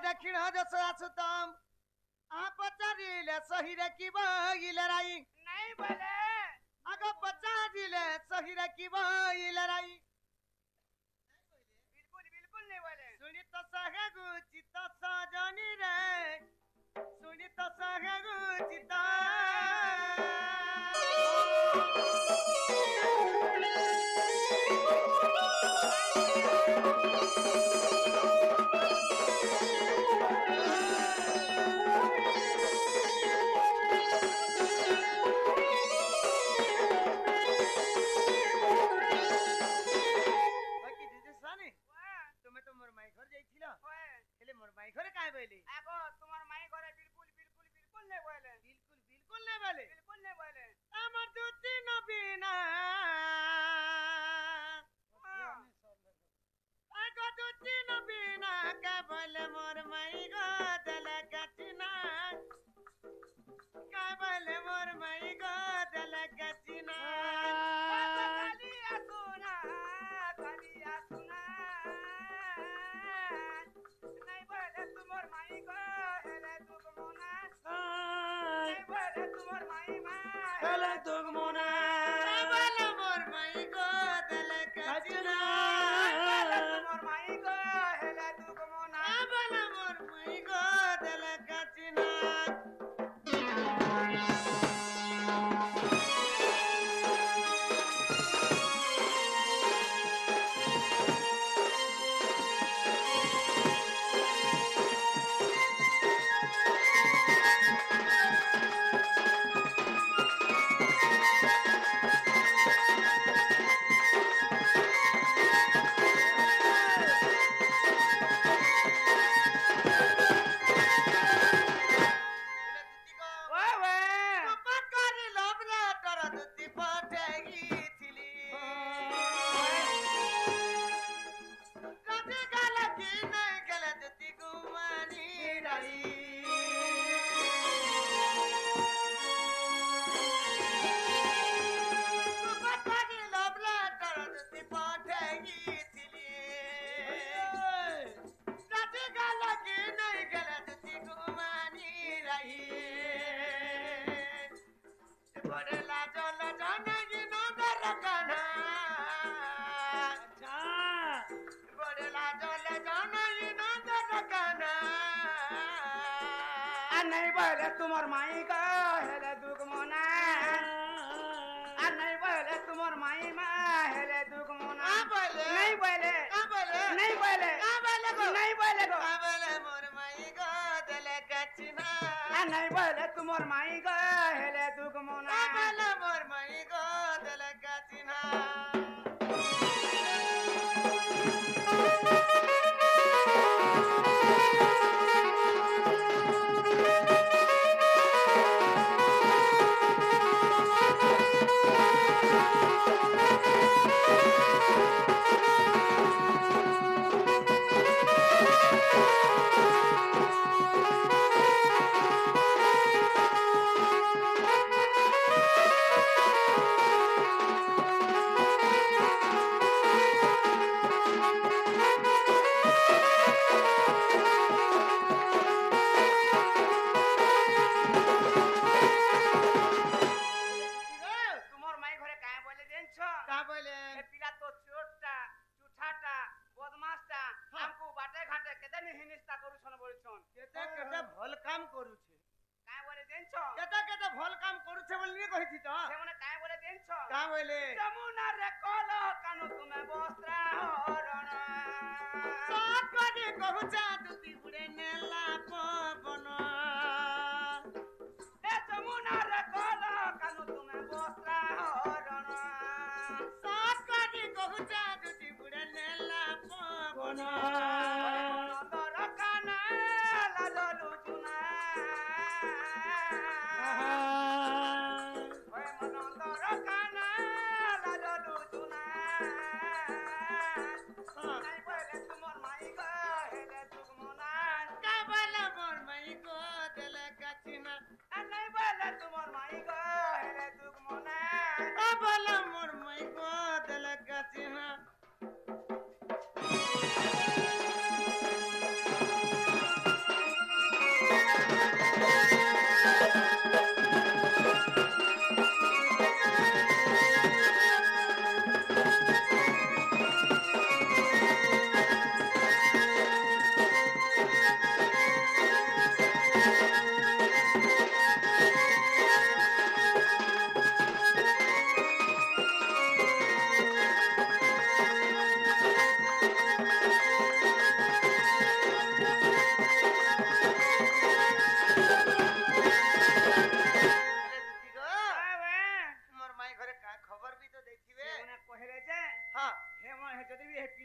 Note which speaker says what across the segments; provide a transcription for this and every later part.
Speaker 1: दक्षिण जसम आप पचारिले सही रे की लड़ाई
Speaker 2: नहीं बोले
Speaker 1: अगर पचारिले सही रे की लड़ाई
Speaker 2: बिल्कुल बिल्कुल नहीं बोले
Speaker 1: सुनी तो सहेगु चित्त सजनी रे सुनी तो सहेगु चित्त
Speaker 2: नहीं बोले तुमर माई का हेले दुख मोना नहीं बोले तुमर माई मा हेले दुख मोना नहीं बोले नहीं बोले नहीं बोले गो
Speaker 1: मोर माई गो दले गचिना
Speaker 2: नहीं बोले तुमर माई का हेले दुख मोना
Speaker 1: मोर माई गो दले गचिना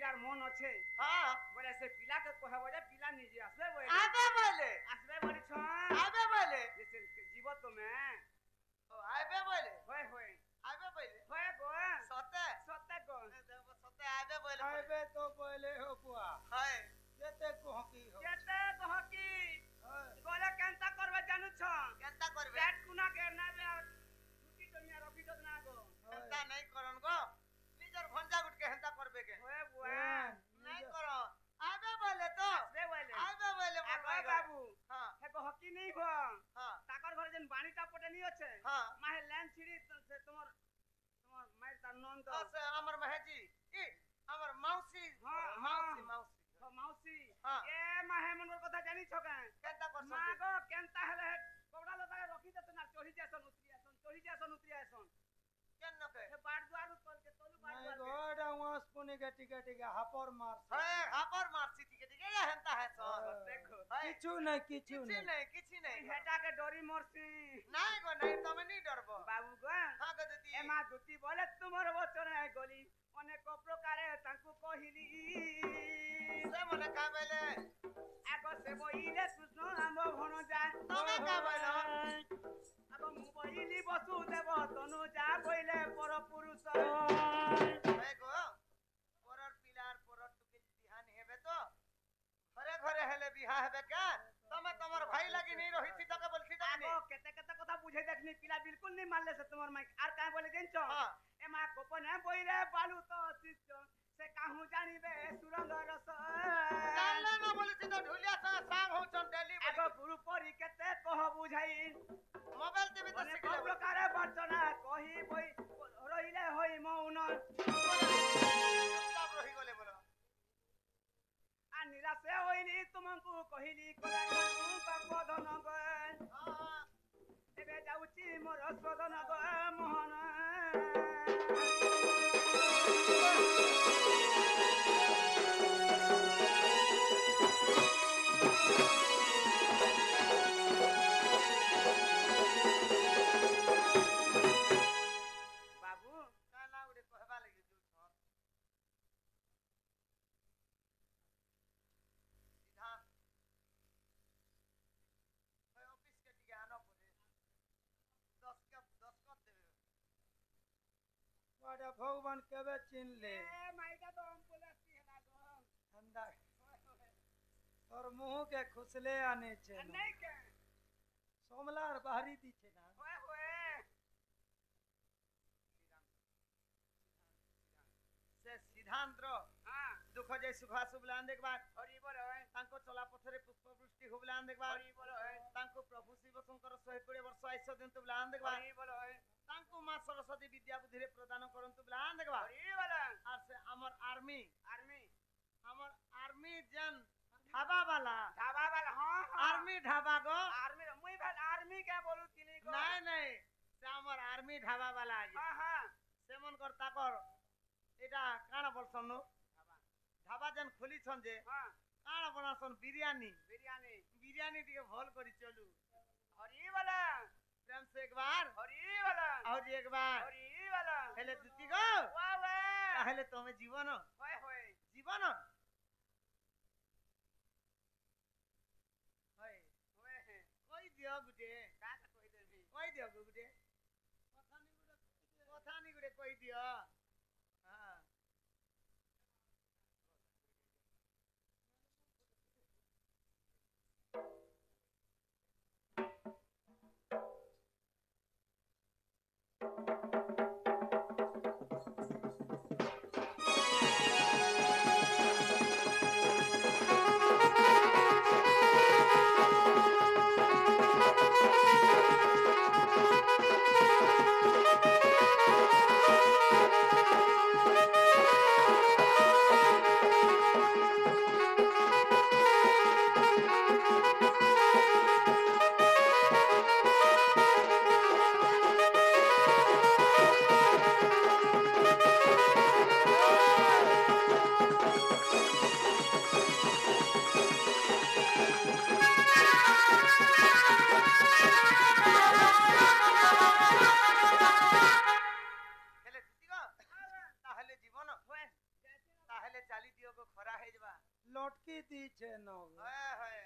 Speaker 2: ପିଲାର ମନ ଅଛେ
Speaker 1: ହଁ
Speaker 2: ବୋଲେ ସେ ପିଲାକେ କହିବ ଯେ ପିଲା ନିଜେ ଆସିବେ ବୋଲେ
Speaker 1: ଆବେ ବୋଲେ
Speaker 2: ଆସିବେ ବୋଲି ଛଁ
Speaker 1: ଆବେ ବୋଲେ
Speaker 2: ଯେ ସେ ଯିବ ତୁମେ
Speaker 1: ଓ ଆବେ ବୋଲେ
Speaker 2: ହୋଏ ହୋଏ
Speaker 1: ଆବେ ବୋଲେ
Speaker 2: ହୋଏ ଗୋ
Speaker 1: ସତେ
Speaker 2: ସତେ ଗୋ
Speaker 1: ସତେ ଆବେ ବୋଲେ
Speaker 3: আইবে তো বলে হো বুয়া
Speaker 1: হয়
Speaker 3: যেতে কহকি হো
Speaker 2: କେତେ କହକି
Speaker 3: হয়
Speaker 2: ଗଲେ କେନ୍ତା କରବେ ଜାନୁଛ
Speaker 1: কেনতা করবে
Speaker 2: পেট কুনা কে নেবে ছুটি দুনিয়া রখি দত না গো
Speaker 1: হেন্তা নাই করন গো নিজর ভঞ্জা গুটকে হেন্তা করবে কে
Speaker 2: হোଏ বুয়া
Speaker 1: নাই কর আবে বলে তো
Speaker 2: আসবে বলে
Speaker 1: আবে বলে
Speaker 2: আগো বাবু
Speaker 1: হ্যাঁ
Speaker 2: হে কহকি নেই গো
Speaker 1: হ্যাঁ
Speaker 2: তাকর ঘরে যেন বাণীটা পটে নি আছে
Speaker 1: হ্যাঁ
Speaker 2: মাহে ল্যান্ড ছিড়ি সে তোমার তোমার মায়ের তার নন্দ
Speaker 1: আছে আমার মাহেজি ই আমার মাউসি
Speaker 2: হ্যাঁ,
Speaker 1: মাউসি
Speaker 2: হ্যাঁ।
Speaker 1: মাউসি
Speaker 2: মাউসি
Speaker 1: হ্যাঁ
Speaker 2: এ মাহে মনর কথা জানিছ কেন
Speaker 1: কেনতা করছ
Speaker 2: মা গো কেনতা হেলে কবড়া লতাকে রখি দেছ না চড়ি যাসন উতরি আসন
Speaker 1: কেন নকে
Speaker 2: হে বাড় দুয়ারু তলকে তলু বাড়
Speaker 3: নাই
Speaker 2: দুয়ারকে
Speaker 3: গোড়া ওয়াস পুনি গটি গটি হাপর মারছে
Speaker 1: হ্যাঁ হাপর মারছি ঠিক ঠিক এ হেন্তা है সর
Speaker 2: দেখো
Speaker 1: হয়
Speaker 3: কিছু নাই কিছু
Speaker 1: কিছু
Speaker 3: নাই
Speaker 1: নাই কিছু নাই
Speaker 2: হেটাকে ডরি মরছি
Speaker 1: নাই গো নাই তুমি নি ডরবো
Speaker 2: বাবু গো
Speaker 1: হ্যাঁ গো দিদি
Speaker 2: এ মা দুতি বলে তোমার বচন গলি অনেক প্রকারে তাଙ୍କୁ কহিলি
Speaker 1: সে মনে কাবেলে
Speaker 2: আগ সে বইলে কৃষ্ণ নাম ভণ যায়
Speaker 1: তুমি কাবেল
Speaker 2: আগ মু বইলি বসুদেব তনু যা বইলে পর পুরুষ
Speaker 1: হয় গো পরর পিলার পরর টুকে বিহান হেবে তো ঘরে ঘরে হেলে বিহা হেবে কে তুমি তোমার ভাই লাগি নি রহিছি তোকে বলছি তো
Speaker 2: আগ কেতে কেতে কথা বুঝে দেখনি পিলা বিলকুল নি মানলে সে তোমার মাইক আর কাই বলে জানছ
Speaker 1: হ্যাঁ
Speaker 2: এ মা গোপনে বইলে বালু তো শিষ্য সে কাহু জানিবে সুরঙ্গ রস
Speaker 1: জানলে না বলেছি তো ঢুলিয়া সাং হউছন ডেলি
Speaker 2: আগ গুরু পরি কেতে কহ বুঝাই
Speaker 1: মোবাইল টিভি তো
Speaker 2: অনেক
Speaker 1: শিখলে
Speaker 2: প্রকারে বর্চনা কহি বই রইলে হই মৌন
Speaker 1: চুপচাপ রহি গলে বলো
Speaker 2: আর নিরাশে হইলি তোমাকে কহিলি কলা পাপ ধন গন
Speaker 1: হ্যাঁ
Speaker 2: ଏବେ ଯାଉଛି ମୋର ସ୍ୱଦନ ଗ ମୋହନ ବାବୁ
Speaker 1: କାନା ଗୋଟେ କହିବା ଲାଗି ଯଉଛନ ସିଧା ওই অফিস কে টিকে আনো পড়ে 10 কপ দেবে
Speaker 3: ওটা ভগবান কেবে চিনলে
Speaker 2: এ মাইকা তো অম্বুলেন্স ହେଲା ଗ
Speaker 3: ঠান্ডা তোর মুহকে খুসলে আনেছে
Speaker 2: নাই কে
Speaker 3: সোমলার বাহারি দিছে না
Speaker 2: হয় হয়
Speaker 1: সে সিদ্ধান্ত্র
Speaker 2: হ্যাঁ
Speaker 1: দুঃখ যে সুখা সুবলান দেখবার
Speaker 2: হরি বল হয়
Speaker 1: ତାଙ୍କ ଚଲା ପଥରେ ପୁଷ୍ପବୃଷ୍ଟି ହଉ ବୁଲାନ୍ ଦେଖବା
Speaker 2: ହରି ବଲ হয়
Speaker 1: ତାଙ୍କୁ ପ୍ରଭୁ ଶିବ ଶଙ୍କର 120 ବର୍ଷ ଆୟୁଷ ଦିଅନ୍ତୁ ବୁଲାନ୍ ଦେଖବା
Speaker 2: ହରି ବଲ হয়
Speaker 1: ତାଙ୍କୁ ମା ସରସ୍ୱତୀ ବିଦ୍ୟା ବୁଦ୍ଧିରେ ପ୍ରଦାନ କରନ୍ତୁ ବୁଲାନ୍ ଦେଖବା
Speaker 2: ହରି ବଲ
Speaker 1: আর সে আমার আর্মি
Speaker 2: আর্মি
Speaker 1: যেন ঢাবা বালা
Speaker 2: ঢাবা বাল হ্যাঁ
Speaker 1: আর্মি ঢাবা গো
Speaker 2: আর্মি মুই ভাল আর্মি কে বলুছিলি গো
Speaker 1: নাই নাই সে আমার আর্মি ঢাবা বালা
Speaker 2: হ্যাঁ হ্যাঁ
Speaker 1: সেমনকর তাকর এটা কাଣା বলছন ঢাবা যেন খুলিছন যে
Speaker 2: হ্যাঁ
Speaker 1: কাଣା বনাছন বিরিয়ানি
Speaker 2: বিরিয়ানি
Speaker 1: বিরিয়ানি টিকে ভাল করি চলু
Speaker 2: হরি বল
Speaker 1: প্রেম সে একবার
Speaker 2: হরি বল
Speaker 1: আর একবার
Speaker 2: হরি বল
Speaker 1: হেলে দুটি গো
Speaker 2: ওয়া ওয়া
Speaker 1: তাহলে তুমি জীবন
Speaker 2: হয় হয়
Speaker 1: জীবন হয়
Speaker 2: হয়
Speaker 1: কই দিও গুটে
Speaker 2: কাকা কই দেবি
Speaker 1: কই দিও গুটে কথা নি গুটে কই দিও হ্যাঁ ଦିଅ ଗୋ ଖରା ହେଇଯିବା
Speaker 3: लटकी दीछे न
Speaker 1: ହଏ ହଏ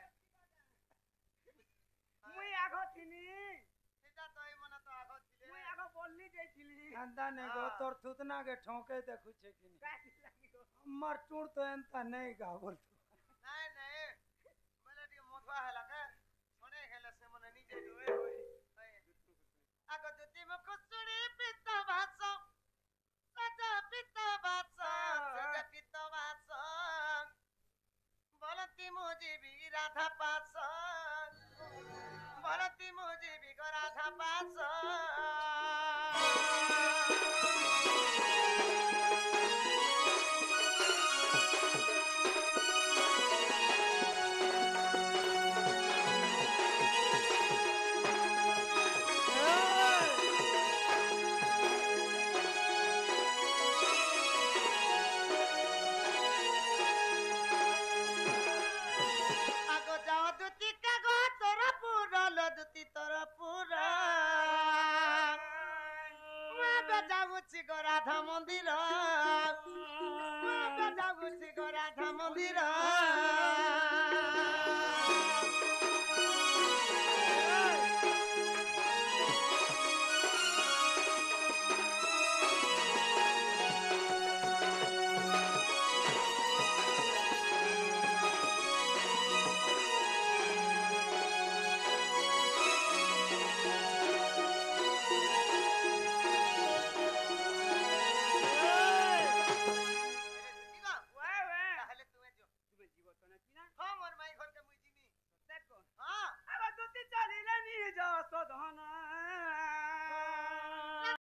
Speaker 2: ମୁଇଁ ଆଗ ଥିଲି
Speaker 1: ସେଟା ତ ଏଇ ମନ ତ ଆଗ ଥିଲେ
Speaker 2: ମୁଇଁ ଆଗ ବୋଲଲି ଯାଇଥିଲି
Speaker 3: अंदा ने गो तोर थुतना के ठोके देखु छे कि
Speaker 2: କାହିଁକି ଲାଗିବ
Speaker 3: मर टूर तो एंता नहीं गा बोल
Speaker 1: ନାଇଁ ନାଇଁ ବୋଲେ ଟିକେ ମଧୁଆ ହେଲା କେ ଶୁଣେ ହେଲେ ସେ ମନେ ନିଜେ ଦୁଏ ହୋଇ ଆଗ ଯଦି ମୁଁ ଖୁସୁଡ଼ି ପିତ ଭାଷ ସଜା ପିତ ଭାଷ ସଜା ପିତ ଭାଷ ବଲତି ମୁଁ ଯିବି ରାଧା ପାଶ ବଲତି ମୁଁ ଯିବି ଗୋ ରାଧା ପାଶ আগ যাও দুতি কাগ তোর পুরল দুতি তোর পুর যাবুছি গো রাধা মন্দির যাবুছি গো রাধা মন্দির